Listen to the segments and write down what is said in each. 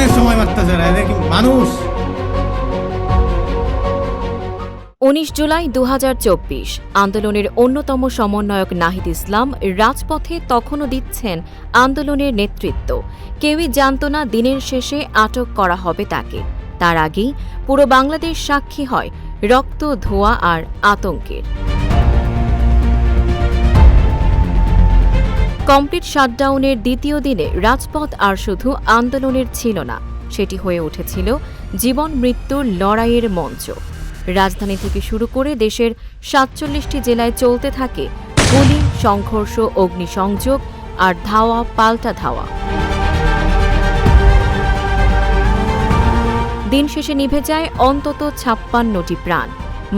আন্দোলনের সময় মারতেছে না, এদের কি মানুষ? ১৯ জুলাই ২০২৪ আন্দোলনের অন্যতম সমন্বয়ক নাহিদ ইসলাম রাজপথে তখনও দিচ্ছেন আন্দোলনের নেতৃত্ব। কেউই জানত না দিনের শেষে আটক করা হবে তাকে। তার আগেই পুরো বাংলাদেশ সাক্ষী হয় রক্ত, ধোঁয়া আর আতঙ্কের। কমপ্লিট শাটডাউনের দ্বিতীয় দিনে রাজপথ আর শুধু আন্দোলনের ছিল না, সেটি হয়ে উঠেছিল জীবন মৃত্যুর লড়াইয়ের মঞ্চ। রাজধানী থেকে শুরু করে দেশের ৪৭টি জেলায় চলতে থাকে গুলি, সংঘর্ষ, অগ্নিসংযোগ আর ধাওয়া পাল্টা ধাওয়া। দিন শেষে নিভে যায় অন্তত ৫৬টি প্রাণ।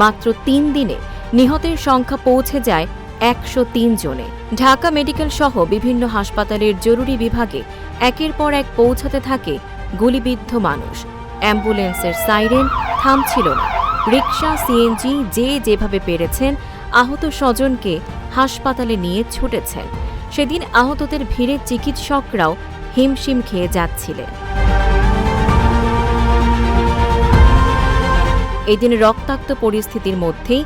মাত্র ৩ দিনে নিহতের সংখ্যা পৌঁছে যায় ১০৩ জনে। ঢাকা মেডিকেল সহ বিভিন্ন হাসপাতালের জরুরি বিভাগে একের পর এক পৌঁছাতে থাকে গুলিবিদ্ধ মানুষ। অ্যাম্বুলেন্সের সাইরেন থামছিল না। রিকশা, সিএনজি যে যেভাবে পেরেছেন আহত স্বজনকে হাসপাতালে নিয়ে ছুটেছেন। সেদিন আহতদের ভিড়ে চিকিৎসকরাও হিমশিম খেয়ে যাচ্ছিলেন। এদিন রক্তাক্ত পরিস্থিতির মধ্যেই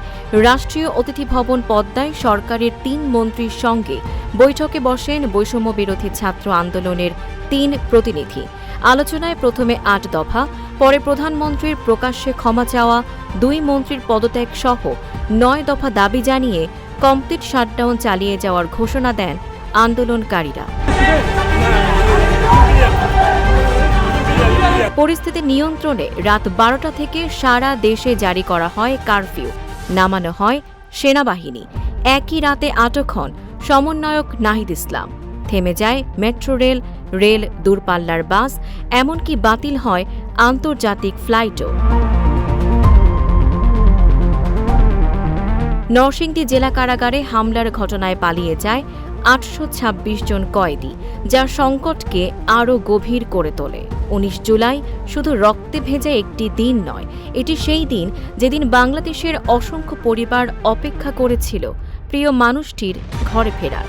রাষ্ট্রীয় অতিথি ভবন পদ্মায় সরকারের ৩ মন্ত্রীর সঙ্গে বৈঠকে বসেন বৈষম্য বিরোধী ছাত্র আন্দোলনের ৩ প্রতিনিধি। আলোচনায় প্রথমে ৮ দফা, পরে প্রধানমন্ত্রীর প্রকাশ্যে ক্ষমা চাওয়া, ২ মন্ত্রীর পদত্যাগ সহ ৯ দফা দাবি জানিয়ে কমপ্লিট শাটডাউন চালিয়ে যাওয়ার ঘোষণা দেন আন্দোলনকারীরা। পরিস্থিতি নিয়ন্ত্রণে রাত ১২টা থেকে সারা দেশে জারি করা হয় কারফিউ, নামানো হয় সেনাবাহিনী। একই রাতে আটক হন সমন্বয়ক নাহিদ ইসলাম। থেমে যায় মেট্রো রেল, রেল, দূরপাল্লার বাস, এমনকি বাতিল হয় আন্তর্জাতিক ফ্লাইটও। নরসিংদী জেলা কারাগারে হামলার ঘটনায় পালিয়ে যায় ৮২৬ জন কয়েদি, যা সংকটকে আরও গভীর করে তোলে। ১৯ জুলাই শুধু রক্তে ভেজা একটি দিন নয়, এটি সেই দিন যেদিন বাংলাদেশের অসংখ্য পরিবার অপেক্ষা করেছিল প্রিয় মানুষটির ঘরে ফেরার।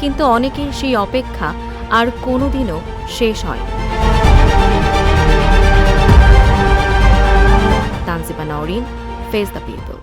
কিন্তু অনেকের সেই অপেক্ষা আর কোনোদিনও শেষ হয়নি। Tanjiba Nowrin, face the people.